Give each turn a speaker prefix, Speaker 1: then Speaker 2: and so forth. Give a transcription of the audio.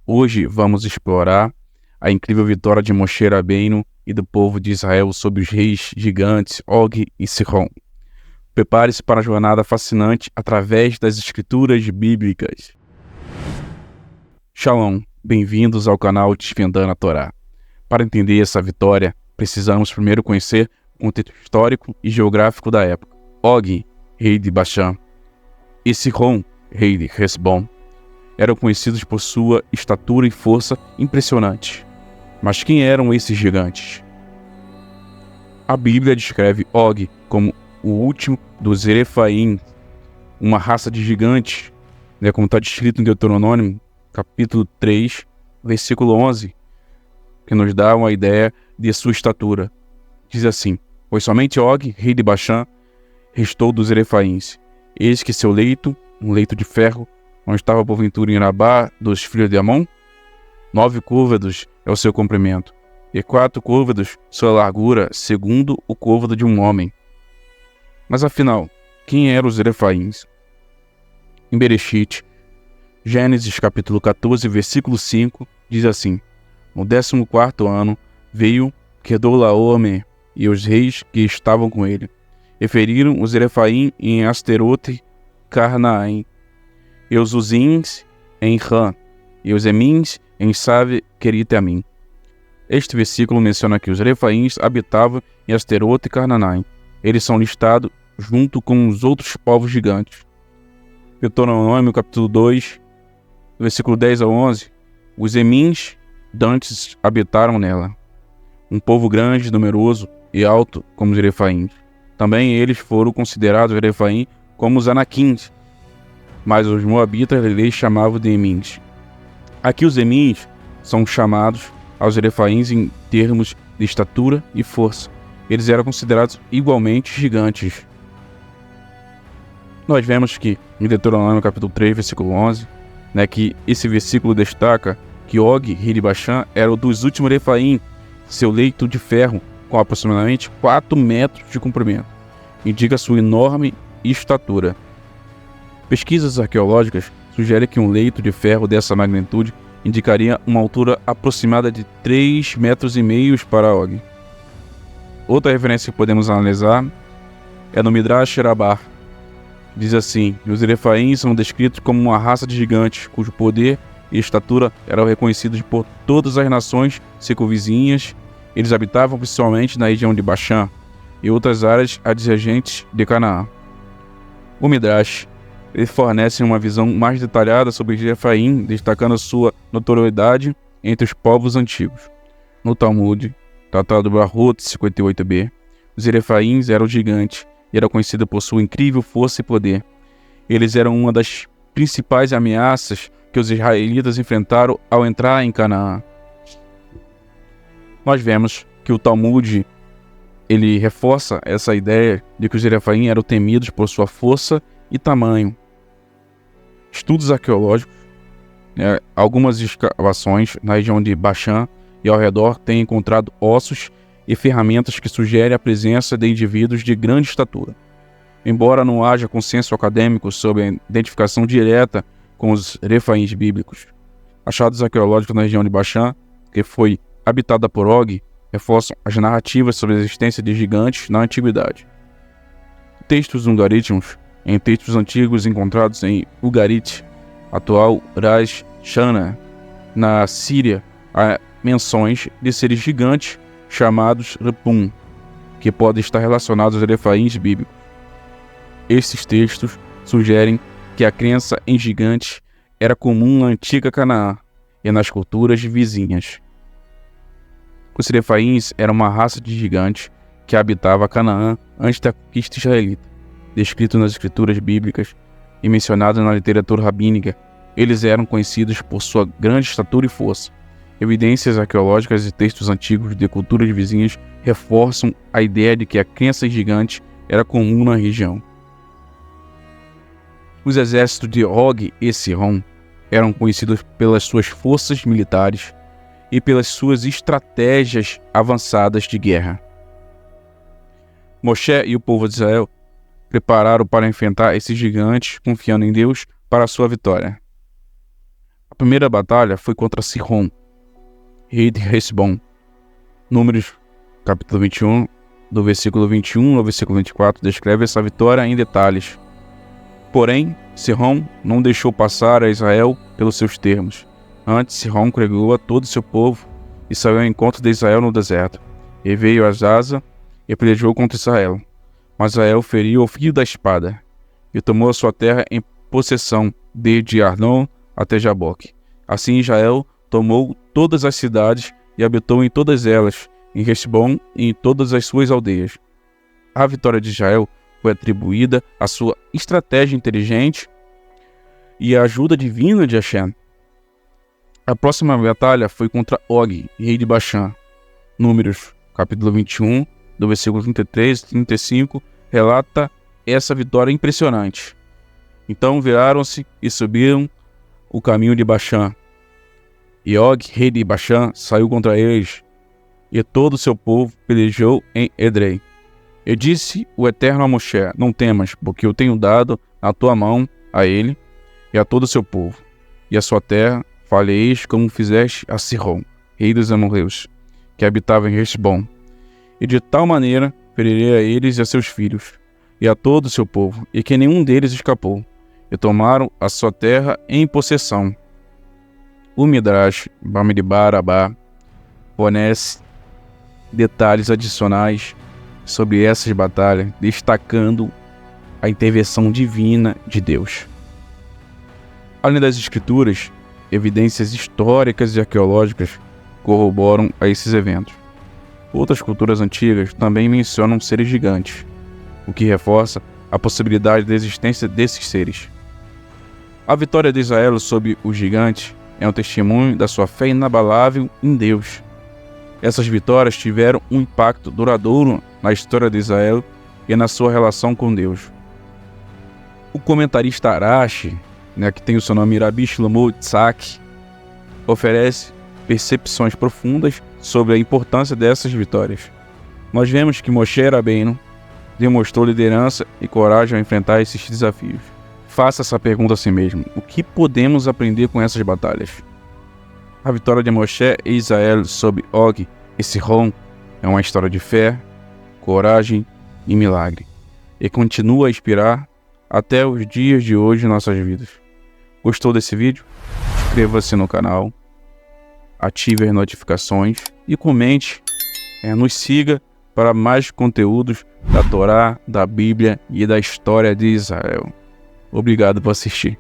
Speaker 1: Hoje vamos explorar a incrível vitória de Moshe Rabbeinu e do povo de Israel sobre os reis gigantes Og e Sihon. Prepare-se para a jornada fascinante através das escrituras bíblicas. Shalom, bem-vindos ao canal Desvendando a Torá. Para entender essa vitória, precisamos primeiro conhecer o contexto histórico e geográfico da época. Og, rei de Bashan, e Sihon, rei de Hesbon, eram conhecidos por sua estatura e força impressionantes. Mas quem eram esses gigantes? A Bíblia descreve Og como o último dos Rephaim, uma raça de gigantes, como está descrito em Deuteronômio, capítulo 3, versículo 11, que nos dá uma ideia de sua estatura. Diz assim: pois somente Og, rei de Bashan, restou dos Rephaíns. Eis que seu leito, um leito de ferro, não estava porventura em Rabá dos filhos de Amon? 9 côvados é o seu comprimento, e 4 côvados sua largura, segundo o côvado de um homem. Mas afinal, quem eram os Rephaíns? Em Bereshit, Gênesis capítulo 14, versículo 5, diz assim: no 14º ano veio Kedorlaomer e os reis que estavam com ele, e feriram os Rephaim em Asterote Carnaim, e os Uzins em Ram, e os Emins em Save Queriteamim. Este versículo menciona que os Rephaíns habitavam em Asterote e Carnaim. Eles são listados junto com os outros povos gigantes. Deuteronômio capítulo 2, versículo 10 a 11, os Emins dantes habitaram nela, um povo grande, numeroso e alto como os Rephaíns. Também eles foram considerados Rephaim como os Anaquins, mas os moabitas eles chamavam de Emins. Aqui os Emins são chamados aos Rephaíns em termos de estatura e força. Eles eram considerados igualmente gigantes. Nós vemos que em Deuteronômio capítulo 3, versículo 11, que esse versículo destaca que Og, rei de Bashan, era o dos últimos Rephaim, seu leito de ferro, com aproximadamente 4 metros de comprimento, indica sua enorme estatura. Pesquisas arqueológicas sugerem que um leito de ferro dessa magnitude indicaria uma altura aproximada de 3,5 metros para Og. Outra referência que podemos analisar é no Midrash Rabbah. Diz assim: os Rephaim são descritos como uma raça de gigantes, cujo poder e estatura eram reconhecidos por todas as nações circunvizinhas. Eles habitavam principalmente na região de Bashan e outras áreas adjacentes de Canaã. O Midrash fornece uma visão mais detalhada sobre os Rephaim, destacando sua notoriedade entre os povos antigos. No Talmud, Tratado Brahot 58b, os Rephaim eram gigantes e eram conhecidos por sua incrível força e poder. Eles eram uma das principais ameaças que os israelitas enfrentaram ao entrar em Canaã. Nós vemos que o Talmud ele reforça essa ideia de que os Rephaim eram temidos por sua força e tamanho. Estudos arqueológicos, algumas escavações na região de Bashan e ao redor têm encontrado ossos e ferramentas que sugerem a presença de indivíduos de grande estatura. Embora não haja consenso acadêmico sobre a identificação direta com os Rephaim bíblicos, achados arqueológicos na região de Bashan, que foi habitada por Og, reforçam as narrativas sobre a existência de gigantes na antiguidade. Textos ungarítimos, em textos antigos encontrados em Ugarit, atual Ras Shana, na Síria, há menções de seres gigantes chamados Repum, que podem estar relacionados aos Rephaim bíblicos. Esses textos sugerem que a crença em gigantes era comum na antiga Canaã e nas culturas vizinhas. Os Rephaim eram uma raça de gigantes que habitava Canaã antes da conquista israelita. Descrito nas escrituras bíblicas e mencionado na literatura rabínica, eles eram conhecidos por sua grande estatura e força. Evidências arqueológicas e textos antigos de culturas vizinhas reforçam a ideia de que a crença em gigantes era comum na região. Os exércitos de Og e Sihon eram conhecidos pelas suas forças militares e pelas suas estratégias avançadas de guerra. Moshe e o povo de Israel prepararam para enfrentar esses gigantes, confiando em Deus para a sua vitória. A A primeira batalha foi contra Sihon, rei de Hesbom. Números, capítulo 21, do versículo 21 ao versículo 24, descreve essa vitória em detalhes. Porém, Sihon não deixou passar a Israel pelos seus termos. Antes, Sihon congregou a todo o seu povo e saiu ao encontro de Israel no deserto. E veio a Jaza e pelejou contra Israel. Mas Israel feriu o fio da espada e tomou a sua terra em possessão, desde Arnon até Jaboque. Assim Israel tomou todas as cidades e habitou em todas elas, em Hesbom e em todas as suas aldeias. A vitória de Israel foi atribuída à sua estratégia inteligente e à ajuda divina de Hashem. A próxima batalha foi contra Og, rei de Baxã. Números, capítulo 21, do versículo 33 e 35, relata essa vitória impressionante. Então viraram-se e subiram o caminho de Baxã. E Og, rei de Baxã, saiu contra eles, e todo o seu povo pelejou em Edrei. E disse o Eterno a Moshe: não temas, porque eu tenho dado na tua mão a ele e a todo o seu povo, e a sua terra fareis como fizeste a Sihon, rei dos amorreus, que habitava em Hesbom. E de tal maneira ferirei a eles e a seus filhos, e a todo o seu povo, e que nenhum deles escapou, e tomaram a sua terra em possessão. O Midrash Bamidbar Rabbah fornece detalhes adicionais sobre essas batalhas, destacando a intervenção divina de Deus. Além das escrituras, evidências históricas e arqueológicas corroboram a esses eventos. Outras culturas antigas também mencionam seres gigantes, o que reforça a possibilidade da existência desses seres. A vitória de Israel sobre os gigantes é um testemunho da sua fé inabalável em Deus. Essas vitórias tiveram um impacto duradouro na história de Israel e na sua relação com Deus. O comentarista Arashi, que tem o seu nome Rabi Shlomo Tzak, oferece percepções profundas sobre a importância dessas vitórias. Nós vemos que Moshe Rabbeinu demonstrou liderança e coragem ao enfrentar esses desafios. Faça essa pergunta a si mesmo: o que podemos aprender com essas batalhas? A vitória de Moshe e Israel sobre Og e Sihon é uma história de fé, coragem e milagre, e continua a inspirar até os dias de hoje em nossas vidas. Gostou desse vídeo? Inscreva-se no canal, ative as notificações e comente. Nos siga para mais conteúdos da Torá, da Bíblia e da história de Israel. Obrigado por assistir.